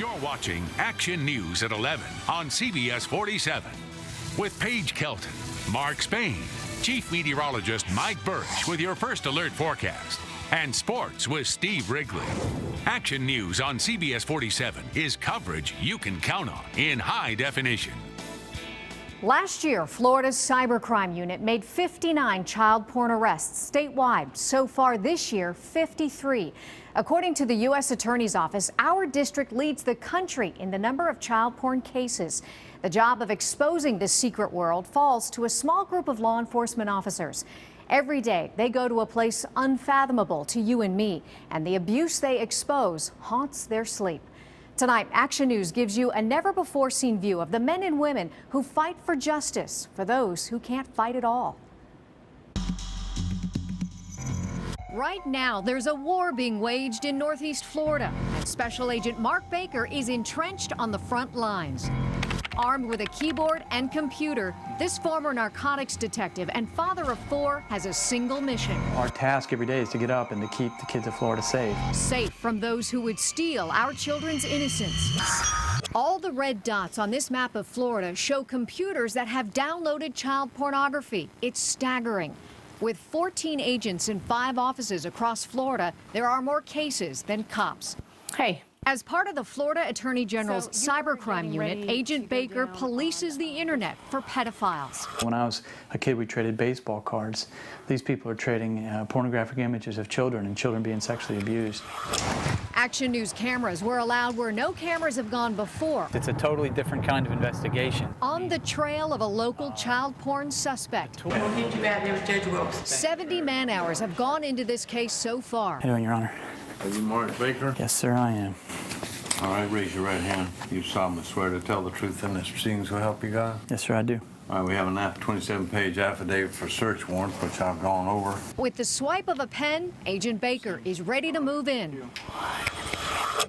You're watching Action News at 11 on CBS 47 with Paige Kelton, Mark Spain, Chief Meteorologist Mike Birch with your first alert forecast, and sports with Steve Wrigley. Action News on CBS 47 is coverage you can count on in high definition. Last year, Florida's cybercrime unit made 59 child porn arrests statewide. So far this year, 53. According to the U.S. Attorney's Office, our district leads the country in the number of child porn cases. The job of exposing this secret world falls to a small group of law enforcement officers. Every day, they go to a place unfathomable to you and me, and the abuse they expose haunts their sleep. Tonight, Action News gives you a never-before-seen view of the men and women who fight for justice for those who can't fight at all. Right now, there's a war being waged in Northeast Florida, and Special Agent Mark Baker is entrenched on the front lines. Armed with a keyboard and computer, this former narcotics detective and father of 4 has a single mission. Our task every day is to get up and to keep the kids of Florida safe. Safe from those who would steal our children's innocence. All the red dots on this map of Florida show computers that have downloaded child pornography. It's staggering. With 14 agents in 5 offices across Florida, there are more cases than cops. Hey. As part of the Florida Attorney General's cybercrime unit, Agent Baker polices the internet for pedophiles. When I was a kid, we traded baseball cards. These people are trading pornographic images of children and children being sexually abused. Action News cameras were allowed where no cameras have gone before. It's a totally different kind of investigation. On the trail of a local child porn suspect. 70 man-hours have gone into this case so far. How you doing, Your Honor? Are you Mark Baker? Yes, sir, I am. All right, raise your right hand. You solemnly swear to tell the truth in this proceedings will help you God? Yes, sir, I do. All right, we have a 27-page affidavit for search warrant, which I've gone over. With the swipe of a pen, Agent Baker is ready to move in.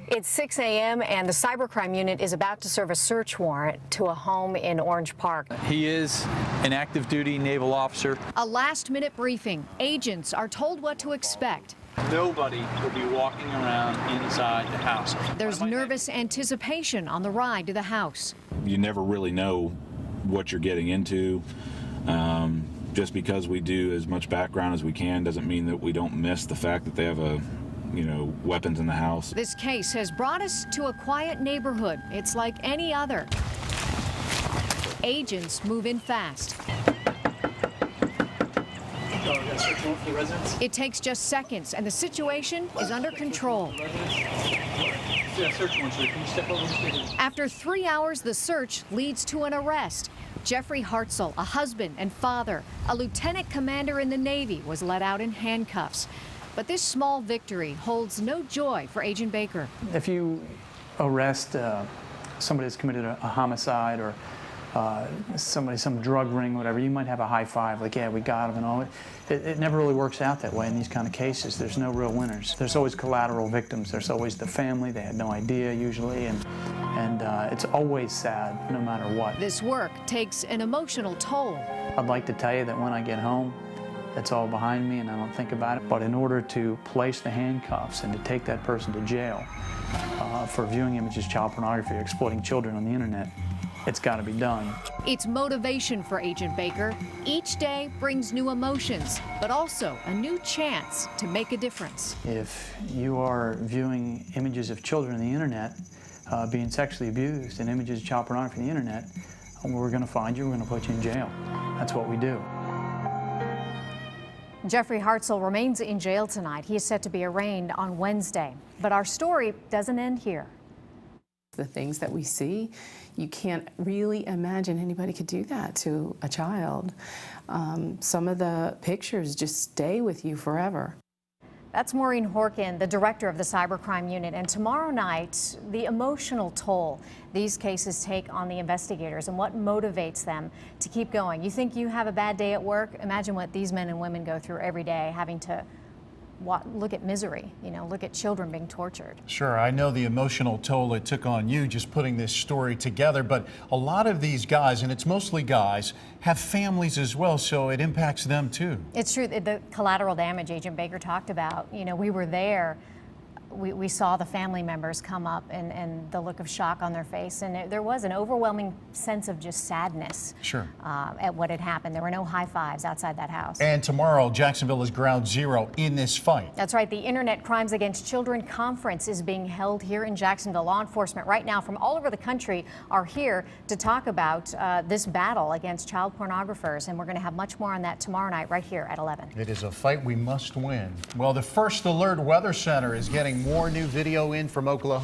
It's 6 a.m. and the cybercrime unit is about to serve a search warrant to a home in Orange Park. He is an active duty naval officer. A last-minute briefing. Agents are told what to expect. Nobody will be walking around inside the house. There's nervous anticipation on the ride to the house. You never really know what you're getting into. Just because we do as much background as we can doesn't mean that we don't miss the fact that they have weapons in the house. This case has brought us to a quiet neighborhood. It's like any other. Agents move in fast. It takes just seconds, and the situation is under control. After 3 hours, the search leads to an arrest. Jeffrey Hartzell, a husband and father, a lieutenant commander in the Navy, was let out in handcuffs. But this small victory holds no joy for Agent Baker. If you arrest somebody that's committed a homicide or some drug ring, whatever, you might have a high five, like, yeah, we got him and all. It never really works out that way in these kind of cases. There's no real winners. There's always collateral victims. There's always the family. They had no idea usually, and it's always sad no matter what. This work takes an emotional toll. I'd like to tell you that when I get home, it's all behind me and I don't think about it. But in order to place the handcuffs and to take that person to jail for viewing images, child pornography, or exploiting children on the internet, it's got to be done. It's motivation for Agent Baker. Each day brings new emotions, but also a new chance to make a difference. If you are viewing images of children on the internet being sexually abused and images of child pornography on the internet, we're going to find you, we're going to put you in jail. That's what we do. Jeffrey Hartzell remains in jail tonight. He is set to be arraigned on Wednesday. But our story doesn't end here. The things that we see, you can't really imagine anybody could do that to a child. Some of the pictures just stay with you forever. That's Maureen Horkin, the director of the cybercrime unit. And tomorrow night, the emotional toll these cases take on the investigators and what motivates them to keep going. You think you have a bad day at work? Imagine what these men and women go through every day, having to look at misery, look at children being tortured. Sure, I know the emotional toll it took on you just putting this story together, but a lot of these guys, and it's mostly guys, have families as well, so it impacts them too. It's true, the collateral damage Agent Baker talked about, we were there we saw the family members come up and the look of shock on their face, and there was an overwhelming sense of just sadness. Sure. At what had happened. There were no high fives outside that house. And tomorrow, Jacksonville is ground zero in this fight. That's right. The Internet Crimes Against Children Conference is being held here in Jacksonville. Law enforcement right now from all over the country are here to talk about this battle against child pornographers, and we're going to have much more on that tomorrow night right here at 11. It is a fight we must win. Well, the First Alert Weather Center is getting more new video in from Oklahoma.